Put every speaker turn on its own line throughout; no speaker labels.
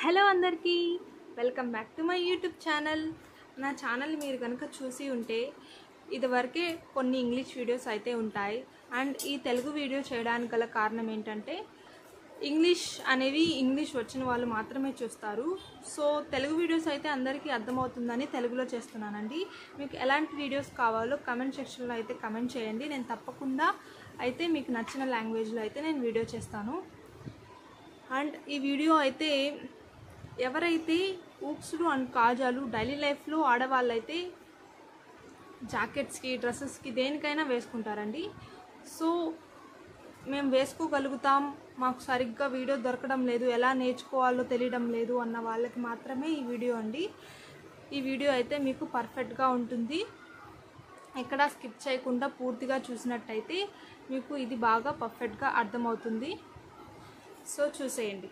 Hello అందరికీ welcome back to my YouTube channel. నా channel మీరు కనుక చూసి ఉంటే ఇదివరకే కొన్ని ఇంగ్లీష్ వీడియోస్ అయితే ఉంటాయి. అండ్ ఈ తెలుగు వీడియో చేయడానికి గల కారణం ఏంటంటే ఇంగ్లీష్ వచ్చిన వాళ్ళు మాత్రమే చూస్తారు. సో తెలుగు వీడియోస్ అయితే అందరికీ అర్థమవుతుందని తెలుగులో చేస్తున్నానండి. మీకు ఎలాంటి వీడియోస్ కావాలో కమెంట్ సెక్షన్లో అయితే కమెంట్ చేయండి. నేను తప్పకుండా అయితే మీకు నచ్చిన లాంగ్వేజ్లో అయితే నేను వీడియో చేస్తాను. అండ్ ఈ వీడియో అయితే ఎవరైతే ఊక్స్లు అండ్ కాజాలు డైలీ లైఫ్లో ఆడవాళ్ళైతే జాకెట్స్కి డ్రెస్సెస్కి దేనికైనా వేసుకుంటారండి. సో మేము వేసుకోగలుగుతాం, మాకు సరిగ్గా వీడియో దొరకడం లేదు, ఎలా నేర్చుకోవాలో తెలియడం లేదు అన్న వాళ్ళకి మాత్రమే ఈ వీడియో అండి. ఈ వీడియో అయితే మీకు పర్ఫెక్ట్గా ఉంటుంది. ఎక్కడ స్కిప్ చేయకుండా పూర్తిగా చూసినట్టయితే మీకు ఇది బాగా పర్ఫెక్ట్గా అర్థమవుతుంది. సో చూసేయండి.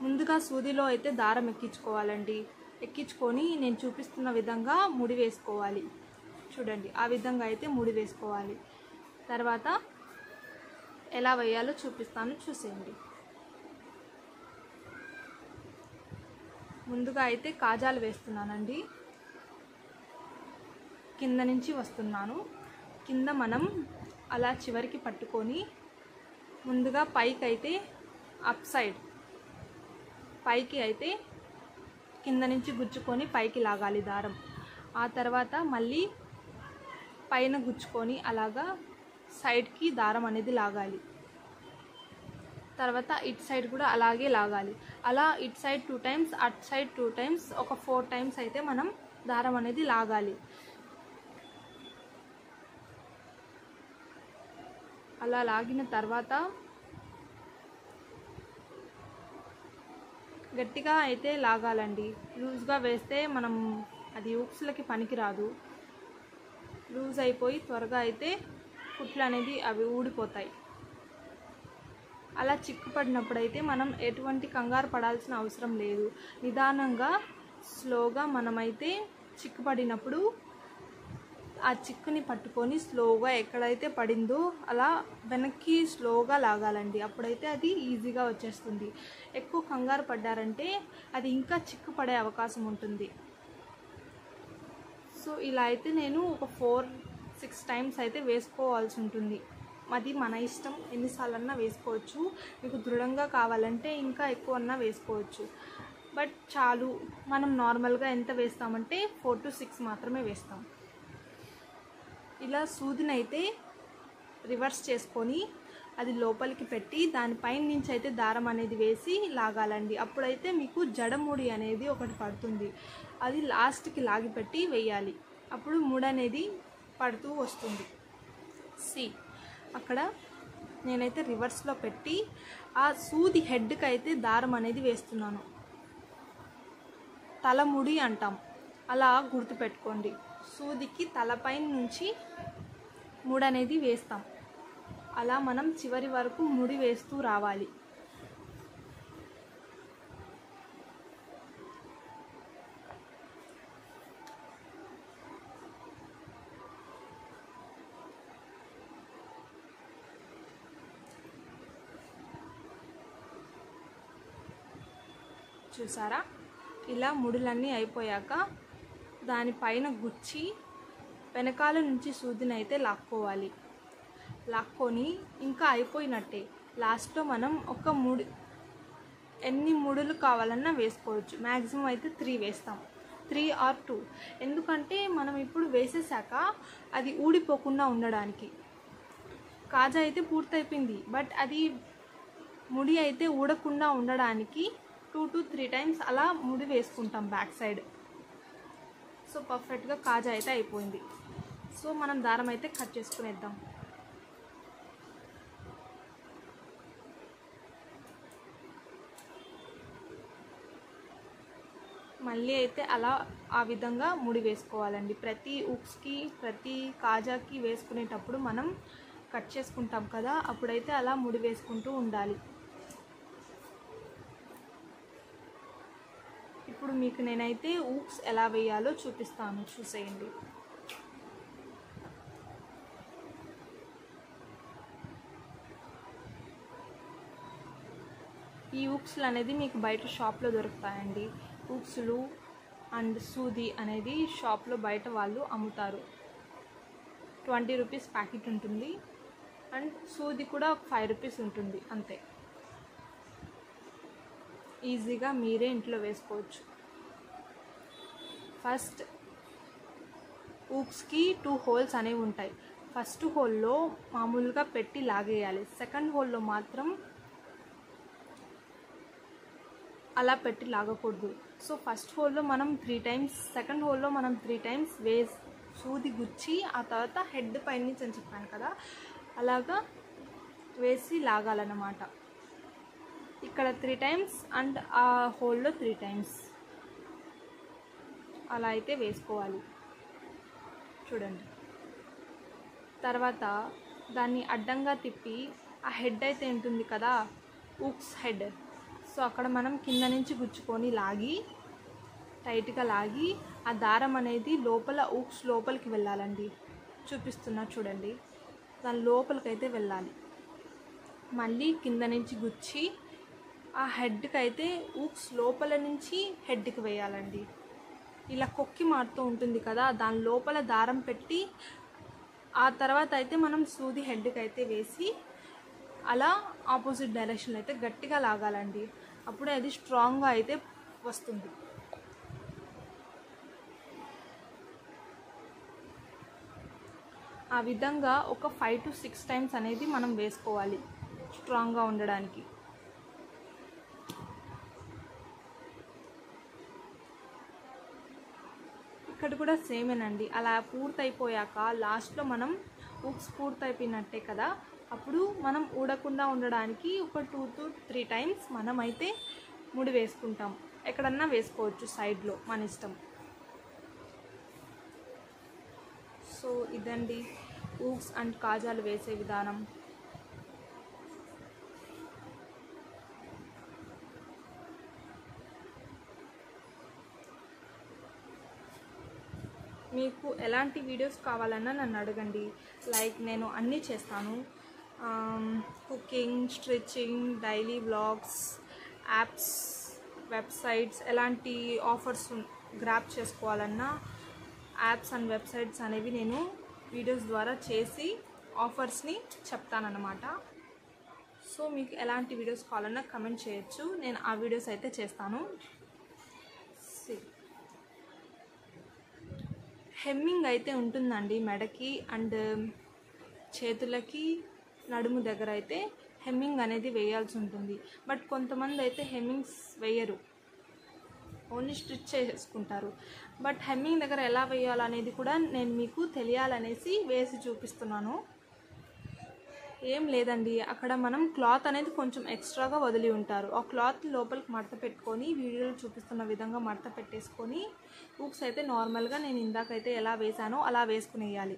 ముందుగా సూదిలో అయితే దారం ఎక్కించుకోవాలండి. ఎక్కించుకొని నేను చూపిస్తున్న విధంగా ముడి వేసుకోవాలి. చూడండి, ఆ విధంగా అయితే ముడి వేసుకోవాలి. తర్వాత ఎలా వేయాలో చూపిస్తాను, చూసేయండి. ముందుగా అయితే కాజాలు వేస్తున్నానండి. కింద నుంచి వస్తున్నాను. కింద మనం అలా చివరికి పట్టుకొని ముందుగా పైకి అయితే అప్ సైడ్ పైకి అయితే కింద నుంచి గుచ్చుకొని పైకి లాగాలి దారం. ఆ తర్వాత మళ్ళీ పైన గుచ్చుకొని అలాగా సైడ్కి దారం అనేది లాగాలి. తర్వాత ఇటు సైడ్ కూడా అలాగే లాగాలి. అలా ఇటు సైడ్ 2 టైమ్స్, అటు సైడ్ 2 టైమ్స్, ఒక 4 టైమ్స్ అయితే మనం దారం అనేది లాగాలి. అలా లాగిన తర్వాత గట్టిగా అయితే లాగాలండి. లూజ్గా వేస్తే మనం అది ఊక్స్లకి పనికిరాదు. లూజ్ అయిపోయి త్వరగా అయితే కుట్లు అనేది అవి ఊడిపోతాయి. అలా చిక్కుపడినప్పుడైతే మనం ఎటువంటి కంగారు పడాల్సిన అవసరం లేదు. నిదానంగా స్లోగా మనమైతే చిక్కుపడినప్పుడు ఆ చిక్కుని పట్టుకొని స్లోగా ఎక్కడైతే పడిందో అలా వెనక్కి స్లోగా లాగాలండి. అప్పుడైతే అది ఈజీగా వచ్చేస్తుంది. ఎక్కువ కంగారు పడ్డారంటే అది ఇంకా చిక్కు పడే అవకాశం ఉంటుంది. సో ఇలా అయితే నేను ఒక 4-6 టైమ్స్ అయితే వేసుకోవాల్సి ఉంటుంది. అది మన ఇష్టం, ఎన్నిసార్లన్నా వేసుకోవచ్చు. మీకు దృఢంగా కావాలంటే ఇంకా ఎక్కువ అన్నా వేసుకోవచ్చు. బట్ చాలు, మనం నార్మల్గా ఎంత వేస్తామంటే 4 to 6 మాత్రమే వేస్తాం. ఇలా సూదినైతే రివర్స్ చేసుకొని అది లోపలికి పెట్టి దానిపైన నుంచి అయితే దారం అనేది వేసి లాగాలండి. అప్పుడైతే మీకు జడముడి అనేది ఒకటి పడుతుంది. అది లాస్ట్కి లాగిపెట్టి వేయాలి. అప్పుడు ముడి అనేది పడుతూ వస్తుంది. అక్కడ నేనైతే రివర్స్లో పెట్టి ఆ సూది హెడ్కి అయితే దారం అనేది వేస్తున్నాను. తలముడి అంటాం, అలా గుర్తుపెట్టుకోండి. సూదికి తలపైన నుంచి ముడి అనేది వేస్తాం. అలా మనం చివరి వరకు ముడి వేస్తూ రావాలి. చూసారా? ఇలా ముడులన్నీ అయిపోయాక దానిపైన గుచ్చి వెనకాల నుంచి సూదిని అయితే లాక్కోవాలి. లాక్కొని ఇంకా అయిపోయినట్టే. లాస్ట్లో మనం ఒక ఎన్ని ముడులు కావాలన్నా వేసుకోవచ్చు. మ్యాక్సిమం అయితే 3 వేస్తాం, 3 or 2. ఎందుకంటే మనం ఇప్పుడు వేసేసాక అది ఊడిపోకుండా ఉండడానికి. కాజా అయితే పూర్తయిపోయింది, బట్ అది ముడి అయితే ఊడకుండా ఉండడానికి 2 to 3 టైమ్స్ అలా ముడి వేసుకుంటాం బ్యాక్ సైడ్. సో పర్ఫెక్ట్గా కాజా అయితే అయిపోయింది. సో మనం దారం అయితే కట్ చేసుకునేద్దాం. మళ్ళీ అయితే అలా ఆ విధంగా ముడి వేసుకోవాలండి. ప్రతి ఉక్స్కి ప్రతి కాజాకి వేసుకునేటప్పుడు మనం కట్ చేసుకుంటాం కదా, అప్పుడైతే అలా ముడి వేసుకుంటూ ఉండాలి. ఇప్పుడు మీకు నేనైతే ఊక్స్ ఎలా వేయాలో చూపిస్తాను, చూసేయండి. ఈ ఊక్స్లు అనేది మీకు బయట షాప్లో దొరుకుతాయండి. ఊక్స్లు అండ్ సూది అనేది షాప్లో బయట వాళ్ళు అమ్ముతారు. 20 రూపీస్ ప్యాకెట్ ఉంటుంది. అండ్ సూది కూడా 5 రూపీస్ ఉంటుంది అంతే. ఈజీగా మీరే ఇంట్లో వేసుకోవచ్చు. ఫస్ట్ ఊక్స్కి 2 హోల్స్ అనేవి ఉంటాయి. ఫస్ట్ హోల్లో మామూలుగా పెట్టి లాగేయాలి. సెకండ్ హోల్లో మాత్రం అలా పెట్టి లాగకూడదు. సో ఫస్ట్ హోల్లో మనం 3 టైమ్స్, సెకండ్ హోల్లో మనం 3 టైమ్స్ సూది గుచ్చి ఆ తర్వాత హెడ్ పైన నుంచి అని చెప్పాను కదా, అలాగా వేసి లాగాలన్నమాట. ఇక్కడ 3 టైమ్స్ అండ్ ఆ హోల్లో 3 టైమ్స్ అలా అయితే వేసుకోవాలి. చూడండి. తర్వాత దాన్ని అడ్డంగా తిప్పి ఆ హెడ్ అయితే ఉంటుంది కదా, ఊక్స్ హెడ్, సో అక్కడ మనం కింద నుంచి గుచ్చుకొని లాగి టైట్గా లాగి ఆ దారం అనేది లోపల ఊక్స్ లోపలికి వెళ్ళాలండి. చూపిస్తున్నా చూడండి. దాని లోపలికైతే వెళ్ళాలి. మళ్ళీ కింద నుంచి గుచ్చి ఆ హెడ్కి అయితే ఊక్స్ లోపల నుంచి హెడ్కి వేయాలండి. ఇలా కొక్కి మారుతూ ఉంటుంది కదా, దాని లోపల దారం పెట్టి ఆ తర్వాత అయితే మనం సూది హెడ్కి అయితే వేసి అలా ఆపోజిట్ డైరెక్షన్లో అయితే గట్టిగా లాగాలండి. అప్పుడే అది స్ట్రాంగ్గా అయితే వస్తుంది. ఆ విధంగా ఒక 5 to 6 టైమ్స్ అనేది మనం వేసుకోవాలి స్ట్రాంగ్గా ఉండడానికి. ఇక్కడ కూడా సేమేనండి. అలా పూర్తయిపోయాక లాస్ట్లో మనం ఊక్స్ పూర్తయిపోయినట్టే కదా, అప్పుడు మనం ఊడకుండా ఉండడానికి ఒక 2 to 3 టైమ్స్ మనం అయితే ముడి వేసుకుంటాం. ఎక్కడన్నా వేసుకోవచ్చు సైడ్లో, మన ఇష్టం. సో ఇదండి ఊక్స్ అండ్ కాజాలు వేసే విధానం. మీకు ఎలాంటి వీడియోస్ కావాలన్నా నన్ను అడగండి. లైక్ నేను అన్నీ చేస్తాను. Cooking, stitching, daily vlogs, apps, websites, ఎలాంటి ఆఫర్స్ గ్రాప్ చేసుకోవాలన్నా యాప్స్ అండ్ వెబ్సైట్స్ అనేవి నేను వీడియోస్ ద్వారా చేసి ఆఫర్స్ని చెప్తానన్నమాట. సో మీకు ఎలాంటి వీడియోస్ కావాలన్నా కమెంట్ చేయొచ్చు, నేను ఆ వీడియోస్ అయితే చేస్తాను. హెమ్మింగ్ అయితే ఉంటుందండి మెడకి అండ్ చేతులకి, నడుము దగ్గర అయితే హెమ్మింగ్ అనేది వేయాల్సి ఉంటుంది. బట్ కొంతమంది అయితే హెమ్మింగ్స్ వేయరు, ఓన్లీ స్టిచ్ చేసుకుంటారు. బట్ హెమ్మింగ్ దగ్గర ఎలా వేయాలనేది కూడా నేను మీకు తెలియాలనేసి వేసి చూపిస్తున్నాను. ఏం లేదండి, అక్కడ మనం క్లాత్ అనేది కొంచెం ఎక్స్ట్రాగా వదిలి ఉంటారు. ఆ క్లాత్ లోపలికి మడత పెట్టుకొని వీడియోలో చూపిస్తున్న విధంగా మడత పెట్టేసుకొని ఊక్స్ అయితే నార్మల్గా నేను ఇందాకైతే ఎలా వేసానో అలా వేసుకునేయాలి.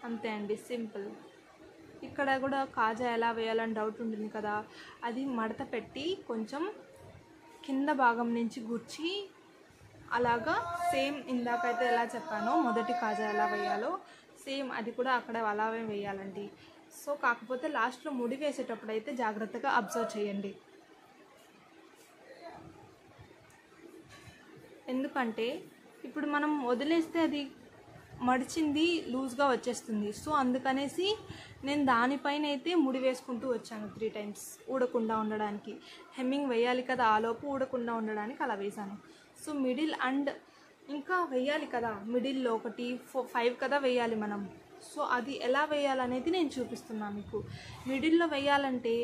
అంతే అండి, సింపుల్. ఇక్కడ కూడా కాజా ఎలా వేయాలని డౌట్ ఉంటుంది కదా, అది మడత పెట్టి కొంచెం కింద భాగం నుంచి గుచ్చి అలాగా సేమ్ ఇందాకైతే ఎలా చెప్పానో మొదటి కాజా ఎలా వేయాలో సేమ్ అది కూడా అక్కడ అలాగే వేయాలండి. సో కాకపోతే లాస్ట్లో ముడి వేసేటప్పుడు అయితే జాగ్రత్తగా అబ్జర్వ్ చేయండి. ఎందుకంటే ఇప్పుడు మనం వదిలేస్తే అది మడిచింది లూజ్గా వచ్చేస్తుంది. సో అందుకనేసి నేను దానిపైన అయితే ముడి వేసుకుంటూ వచ్చాను 3 టైమ్స్ ఊడకుండా ఉండడానికి. హెమ్మింగ్ వేయాలి కదా, ఆలోపు ఊడకుండా ఉండడానికి అలా వేసాను. సో మిడిల్ అండ్ ఇంకా వేయాలి కదా, మిడిల్లో ఒకటి 5 కదా వేయాలి మనం. సో అది ఎలా వేయాలనేది నేను చూపిస్తున్నాను మీకు. మిడిల్లో వేయాలంటే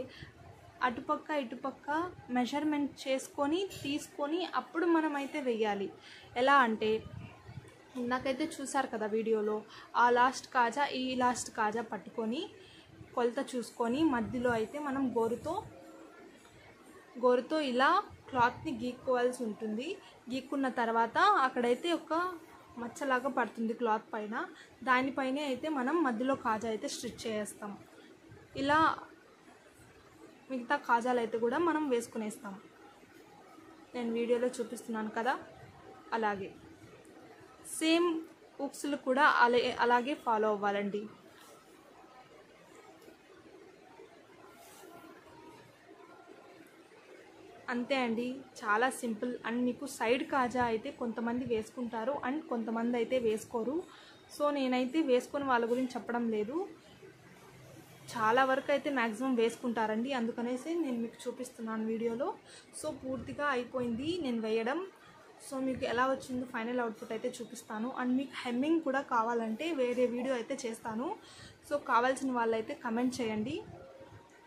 అటుపక్క ఇటుపక్క మెజర్మెంట్ చేసుకొని తీసుకొని అప్పుడు మనమైతే వేయాలి. ఎలా అంటే ఇందాకైతే చూసారు కదా వీడియోలో, ఆ లాస్ట్ కాజా ఈ లాస్ట్ కాజా పట్టుకొని కొలత చూసుకొని మధ్యలో అయితే మనం గోరుతో ఇలా క్లాత్ని గీక్కోవాల్సి ఉంటుంది. గీక్కున్న తర్వాత అక్కడైతే ఒక మచ్చలాగా పడుతుంది క్లాత్ పైన, దానిపైనే అయితే మనం మధ్యలో కాజా అయితే స్టిచ్ చేస్తాం. ఇలా మిగతా కాజాలు అయితే కూడా మనం వేసుకునేస్తాం. నేను వీడియోలో చూపిస్తున్నాను కదా అలాగే. సేమ్ హుక్స్లు కూడా అలాగే ఫాలో అవ్వాలండి. అంతే అండి, చాలా సింపుల్. అండ్ మీకు సైడ్ కాజా అయితే కొంతమంది వేసుకుంటారు అండ్ కొంతమంది అయితే వేసుకోరు. సో నేనైతే వేసుకొని వాళ్ళ గురించి చెప్పడం లేదు, చాలా వరకు అయితే మ్యాక్సిమం వేసుకుంటారండి, అందుకనేసి నేను మీకు చూపిస్తున్నాను వీడియోలో. సో పూర్తిగా అయిపోయింది నేను వేయడం. సో మీకు ఎలా వచ్చిందో ఫైనల్ అవుట్పుట్ అయితే చూపిస్తాను. అండ్ మీకు హెమ్మింగ్ కూడా కావాలంటే వేరే వీడియో అయితే చేస్తాను. సో కావాల్సిన వాళ్ళైతే కమెంట్ చేయండి,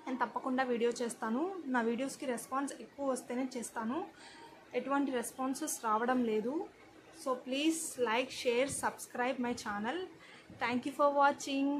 నేను తప్పకుండా వీడియో చేస్తాను. నా వీడియోస్కి రెస్పాన్స్ ఎక్కువ వస్తేనే చేస్తాను, ఎటువంటి రెస్పాన్సెస్ రావడం లేదు. So please like, share, subscribe my channel. Thank you for watching.